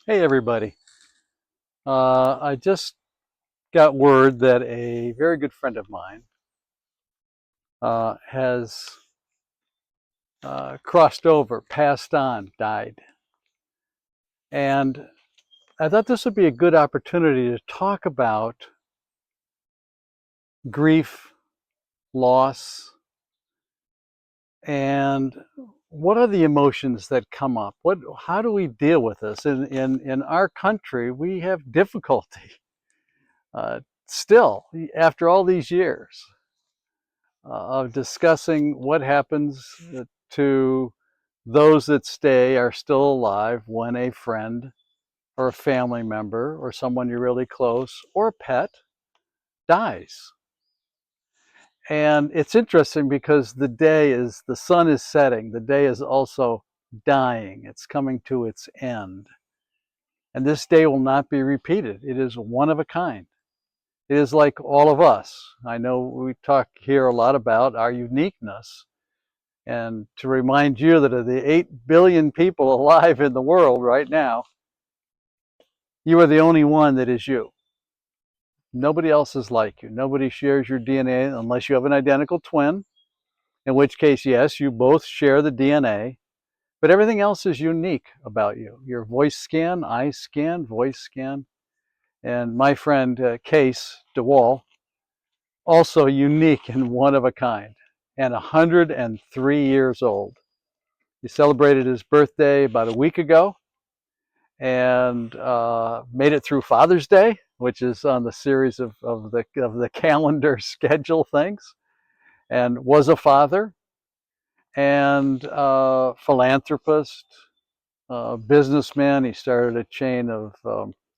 Hey everybody. I just got word that a very good friend of mine has crossed over, passed on, died. And I thought this would be a good opportunity to talk about grief, loss, and what are the emotions that come up? How do we deal with this? In our country, we have difficulty still after all these years of discussing what happens to those that stay are still alive when a friend or a family member or someone you're really close or a pet dies. And it's interesting because the sun is setting, the day is also dying, it's coming to its end. And this day will not be repeated. It is one of a kind. It is like all of us. I know we talk here a lot about our uniqueness. And to remind you that of the 8 billion people alive in the world right now, you are the only one that is you. Nobody else is like you. Nobody shares your DNA unless you have an identical twin, in which case, yes, you both share the DNA, but everything else is unique about you. Your voice scan, eye scan, voice scan. And my friend Case DeWall, also unique and one of a kind, and 103 years old. He celebrated his birthday about a week ago and made it through Father's Day, which is on the series of the calendar schedule things, and was a father and philanthropist, businessman. He started a chain of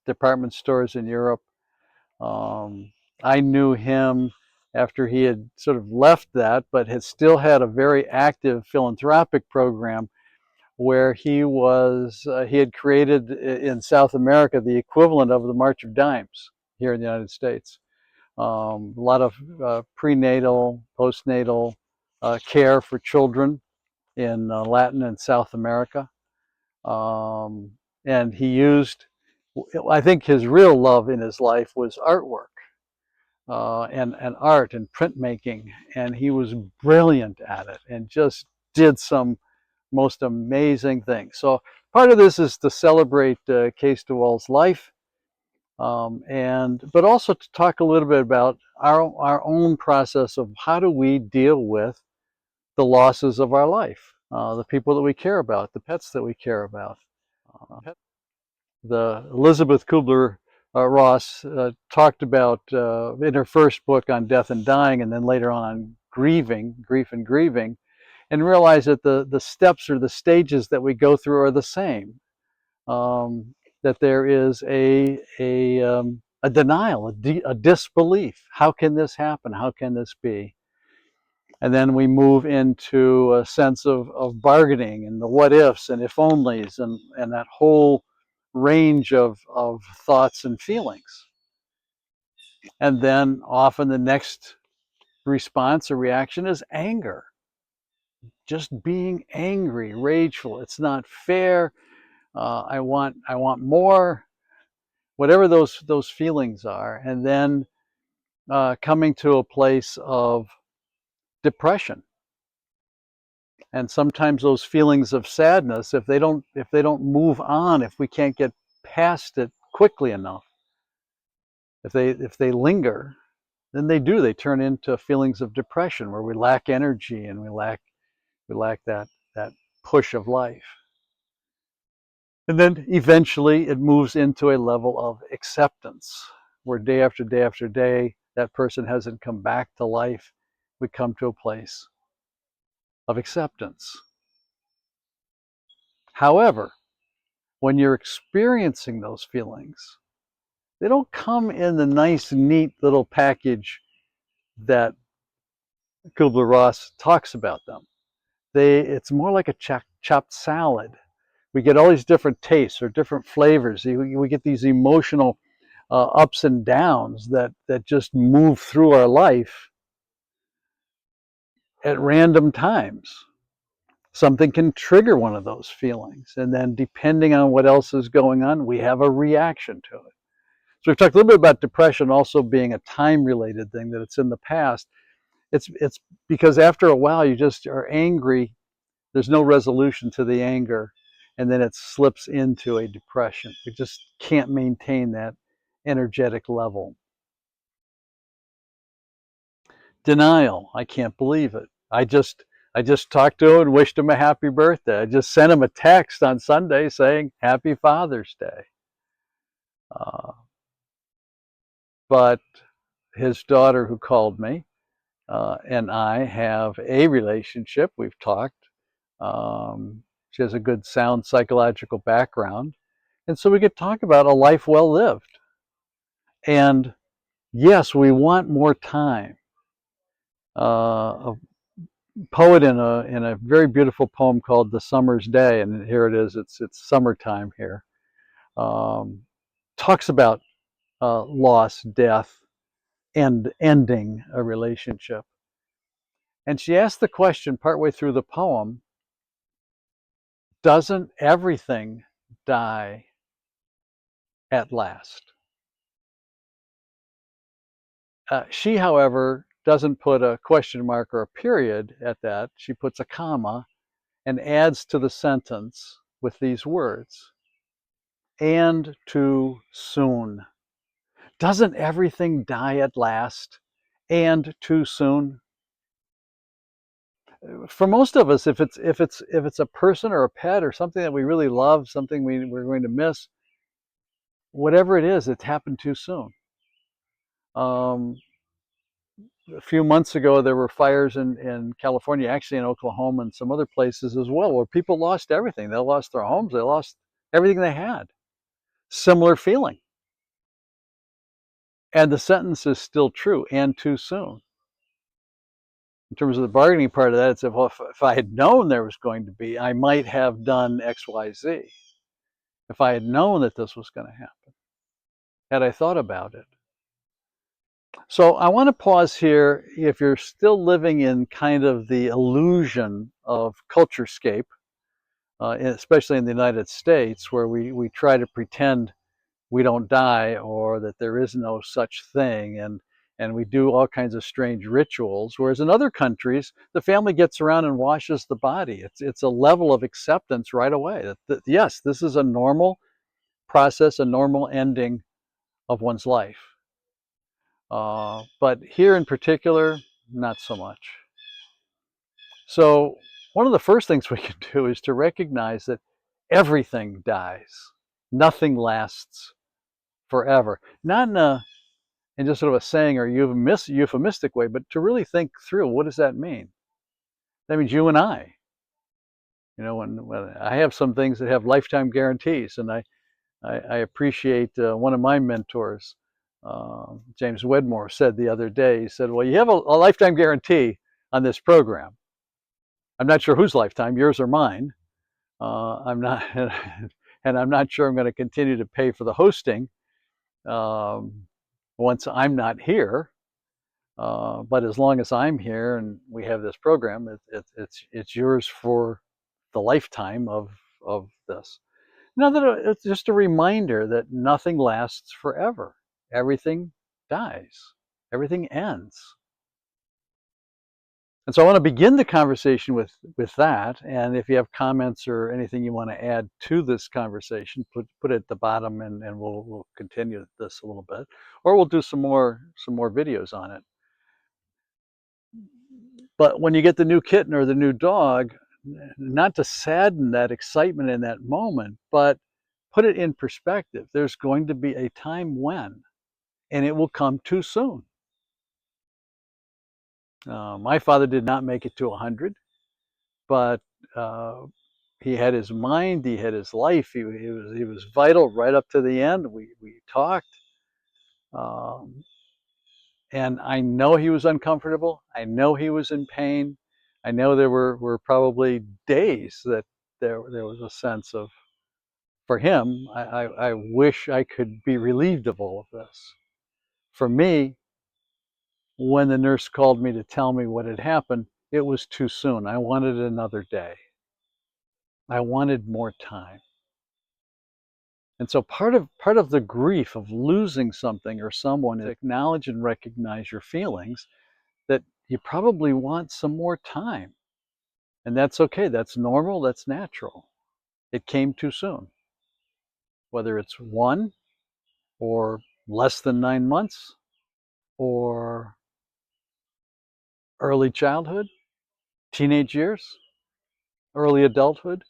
department stores in Europe. Um, I knew him after he had sort of left that, but had still had a very active philanthropic program where he had created in South America the equivalent of the March of Dimes here in the United States. A lot of prenatal, postnatal care for children in Latin and South America. Um, and he used, I think his real love in his life was artwork and art and printmaking. And he was brilliant at it and just did some most amazing things. So part of this is to celebrate Case DeWall's life, but also to talk a little bit about our own process of how do we deal with the losses of our life, the people that we care about, the pets that we care about. The Elizabeth Kubler-Ross talked about in her first book on death and dying, and then later on grieving, grief and grieving, and realize that the steps or the stages that we go through are the same. That there is a denial, a disbelief. How can this happen? How can this be? And then we move into a sense of bargaining and the what ifs and if onlys and that whole range of thoughts and feelings. And then often the next response or reaction is anger, just being angry, rageful. It's not fair. I want more, whatever those feelings are, and then coming to a place of depression. And sometimes those feelings of sadness, if they don't move on, if we can't get past it quickly enough, if they linger, then they turn into feelings of depression where we lack energy and we lack that push of life. And then eventually it moves into a level of acceptance, where day after day after day, that person hasn't come back to life. We come to a place of acceptance. However, when you're experiencing those feelings, they don't come in the nice, neat little package that Kubler-Ross talks about them. It's more like a chopped salad. We get all these different tastes or different flavors. We get these emotional ups and downs that just move through our life at random times. Something can trigger one of those feelings. And then depending on what else is going on, we have a reaction to it. So we've talked a little bit about depression also being a time-related thing, that it's in the past. It's because after a while you just are angry. There's no resolution to the anger, and then it slips into a depression. We just can't maintain that energetic level. Denial. I can't believe it. I just talked to him and wished him a happy birthday. I just sent him a text on Sunday saying Happy Father's Day. Uh, but his daughter, who called me, and I have a relationship. We've talked. She has a good, sound psychological background. And so we could talk about a life well lived. And yes, we want more time. A poet in a very beautiful poem called "The Summer's Day," and here it is. It's summertime here. Um, Talks about loss, death, and ending a relationship. And she asked the question partway through the poem: doesn't everything die at last? She, however, doesn't put a question mark or a period at that. She puts a comma and adds to the sentence with these words: and too soon. Doesn't everything die at last and too soon? For most of us, if it's a person or a pet or something that we really love, something we're going to miss, whatever it is, it's happened too soon. Um, a few months ago, there were fires in California, actually in Oklahoma and some other places as well, where people lost everything. They lost their homes. They lost everything they had. Similar feeling. And the sentence is still true, and too soon. In terms of the bargaining part of that, it's well, if I had known there was going to be, I might have done X, Y, Z. If I had known that this was going to happen, had I thought about it. So I want to pause here. If you're still living in kind of the illusion of culturescape, especially in the United States, where we try to pretend we don't die or that there is no such thing, and we do all kinds of strange rituals, whereas in other countries the family gets around and washes the body. It's a level of acceptance right away that yes, this is a normal process, a normal ending of one's life. But here in particular, not so much. So one of the first things we can do is to recognize that everything dies. Nothing lasts forever. Not in just sort of a saying or euphemistic way, but to really think through, what does that mean? That means you and I. When I have some things that have lifetime guarantees, and I appreciate one of my mentors, James Wedmore, said the other day. He said, "Well, you have a lifetime guarantee on this program. I'm not sure whose lifetime, yours or mine. I'm not, and I'm not sure I'm going to continue to pay for the hosting once I'm not here. But as long as I'm here and we have this program, it's yours for the lifetime of this." Now that it's just a reminder that nothing lasts forever. Everything dies. Everything ends. And so I want to begin the conversation with that. And if you have comments or anything you want to add to this conversation, put it at the bottom, and we'll continue this a little bit, or we'll do some more videos on it. But when you get the new kitten or the new dog, not to sadden that excitement in that moment, but put it in perspective. There's going to be a time when, and it will come too soon. My father did not make it to 100, but he had his mind, he had his life. He was vital right up to the end. We talked, um, and I know he was uncomfortable. I know he was in pain. I know there were probably days that there was a sense of, for him, I wish I could be relieved of all of this. For me, when the nurse called me to tell me what had happened, it was too soon. I wanted another day. I wanted more time. And so part of the grief of losing something or someone is acknowledge and recognize your feelings, that you probably want some more time. And that's okay. That's normal. That's natural. It came too soon. Whether it's 1 or less than 9 months or early childhood, teenage years, early adulthood,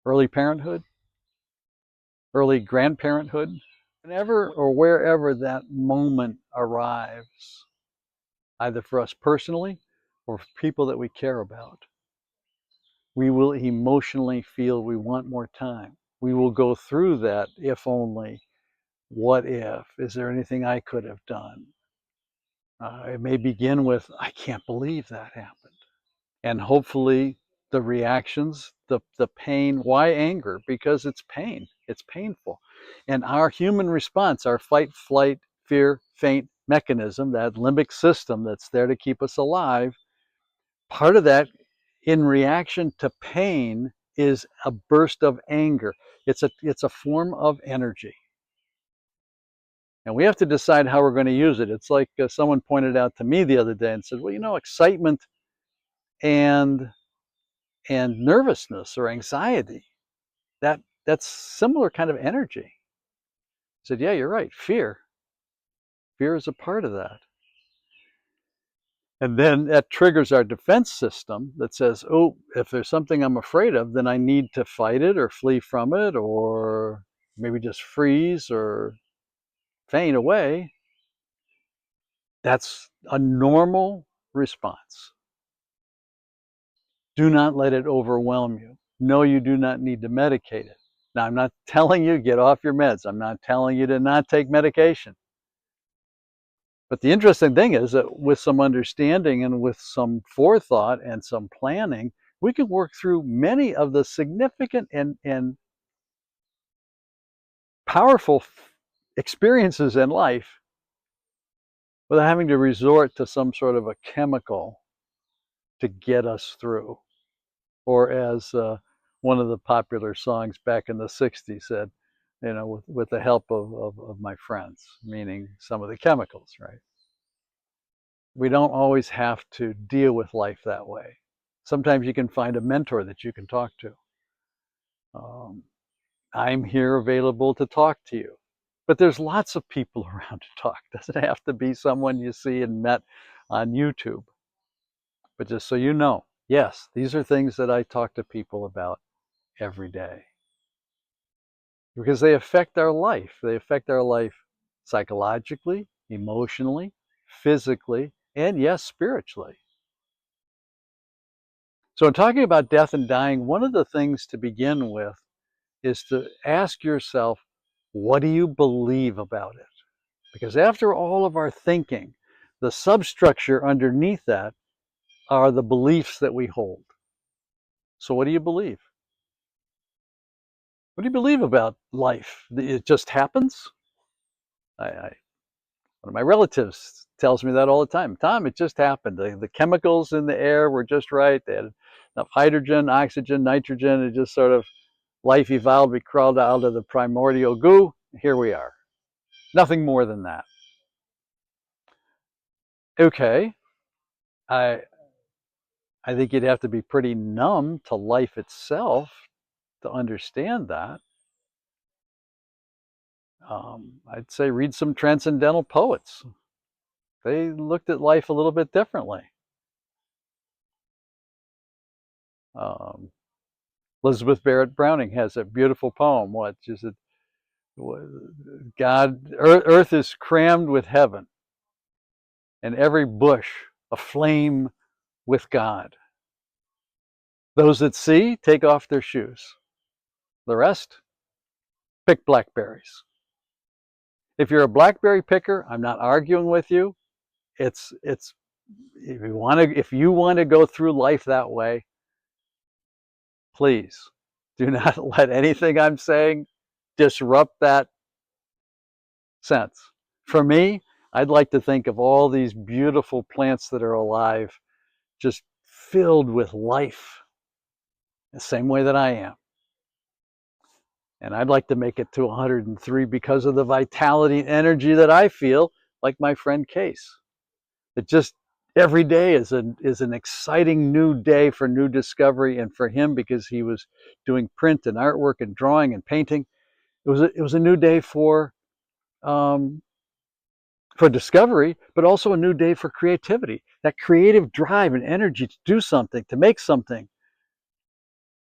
early parenthood, early grandparenthood, whenever or wherever that moment arrives, either for us personally or for people that we care about, we will emotionally feel we want more time. We will go through that if only, what if, is there anything I could have done? It may begin with, I can't believe that happened. And hopefully the reactions, the pain. Why anger? Because it's pain. It's painful. And our human response, our fight, flight, fear, faint mechanism, that limbic system that's there to keep us alive, part of that in reaction to pain is a burst of anger. It's a form of energy. And we have to decide how we're going to use it. It's like someone pointed out to me the other day and said, well, you know, excitement and nervousness or anxiety, that's similar kind of energy. I said, yeah, you're right. Fear is a part of that. And then that triggers our defense system that says, oh, if there's something I'm afraid of, then I need to fight it or flee from it or maybe just freeze or faint away. That's a normal response. Do not let it overwhelm you. No, you do not need to medicate it. Now, I'm not telling you get off your meds. I'm not telling you to not take medication. But the interesting thing is that with some understanding and with some forethought and some planning, we can work through many of the significant and powerful experiences in life without having to resort to some sort of a chemical to get us through. Or as one of the popular songs back in the 60s said, you know, with the help of my friends, meaning some of the chemicals, right? We don't always have to deal with life that way. Sometimes you can find a mentor that you can talk to. I'm here available to talk to you. But there's lots of people around to talk. It doesn't have to be someone you see and met on YouTube. But just so you know, yes, these are things that I talk to people about every day. Because they affect our life. They affect our life psychologically, emotionally, physically, and yes, spiritually. So in talking about death and dying, one of the things to begin with is to ask yourself, what do you believe about it? Because after all of our thinking, the substructure underneath that are the beliefs that we hold. So what do you believe? What do you believe about life? It just happens? One of my relatives tells me that all the time. Tom, it just happened. The chemicals in the air were just right. They had enough hydrogen, oxygen, nitrogen. It just sort of, life evolved. We crawled out of the primordial goo. Here we are. Nothing more than that. Okay. I think you'd have to be pretty numb to life itself to understand that. I'd say read some transcendental poets. They looked at life a little bit differently. Elizabeth Barrett Browning has a beautiful poem. What is it? Earth is crammed with heaven, and every bush aflame with God. Those that see, take off their shoes. The rest, pick blackberries. If you're a blackberry picker, I'm not arguing with you. It's if you want to go through life that way, please do not let anything I'm saying disrupt that sense. For me, I'd like to think of all these beautiful plants that are alive, just filled with life the same way that I am. And I'd like to make it to 103 because of the vitality and energy that I feel, like my friend Case. It just every day is an exciting new day for new discovery, and for him, because he was doing print and artwork and drawing and painting, it was a new day for discovery, but also a new day for creativity. That creative drive and energy to do something, to make something,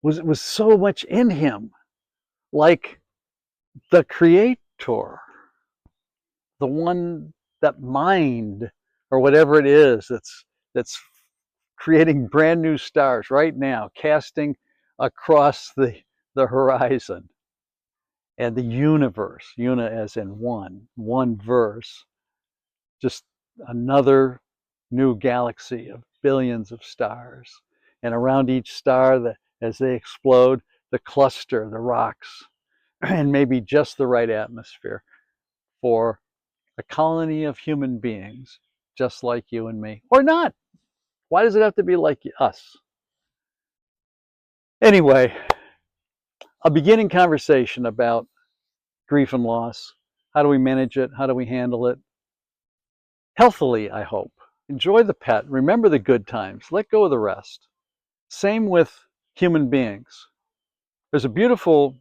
was so much in him, like the creator, the one, that mind, or whatever it is that's creating brand new stars right now, casting across the horizon, and the universe, una as in one verse, just another new galaxy of billions of stars. And around each star, as they explode, the cluster, the rocks, and maybe just the right atmosphere for a colony of human beings just like you and me. Or not. Why does it have to be like us? Anyway, a beginning conversation about grief and loss. How do we manage it? How do we handle it? Healthily, I hope. Enjoy the pet. Remember the good times. Let go of the rest. Same with human beings. There's a beautiful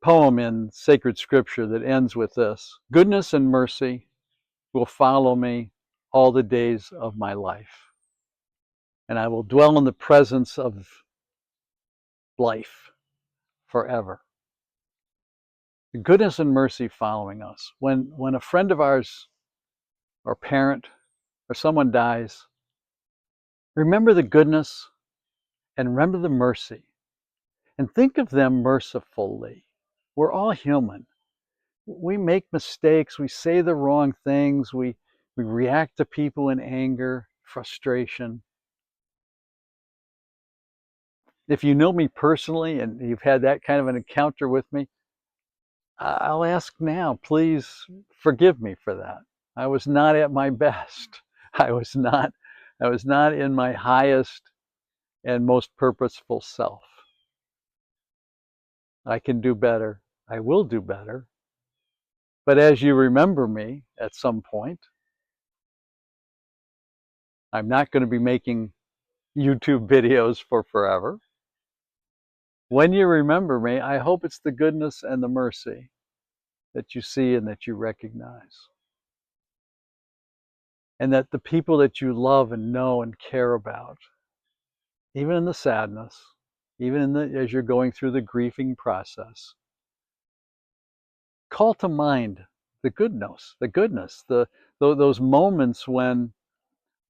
poem in sacred scripture that ends with this: goodness and mercy will follow me all the days of my life, and I will dwell in the presence of life forever. Goodness and mercy following us. When a friend of ours, or parent, or someone dies, remember the goodness and remember the mercy, and think of them mercifully. We're all human. We make mistakes, we say the wrong things, we react to people in anger, frustration. If you know me personally and you've had that kind of an encounter with me, I'll ask now, please forgive me for that. I was not at my best. I was not in my highest and most purposeful self. I can do better. I will do better. But as you remember me at some point, I'm not going to be making YouTube videos for forever. When you remember me, I hope it's the goodness and the mercy that you see and that you recognize. And that the people that you love and know and care about, even in the sadness, even as you're going through the grieving process, call to mind the goodness, those moments when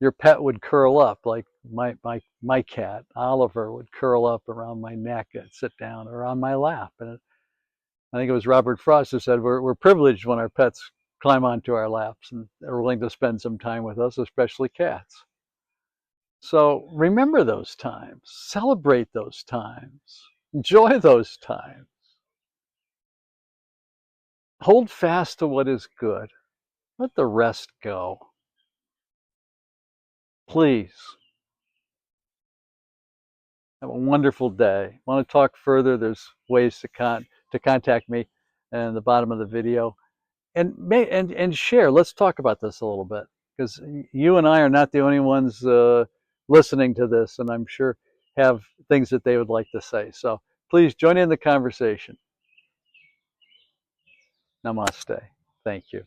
your pet would curl up, like my cat Oliver would curl up around my neck and sit down, or on my lap. And I think it was Robert Frost who said we're privileged when our pets climb onto our laps and are willing to spend some time with us, especially cats. So remember those times, celebrate those times, enjoy those times. Hold fast to what is good. Let the rest go. Please. Have a wonderful day. Want to talk further? There's ways to contact me in the bottom of the video. And share. Let's talk about this a little bit, because you and I are not the only ones listening to this, and I'm sure have things that they would like to say. So please join in the conversation. Namaste. Thank you.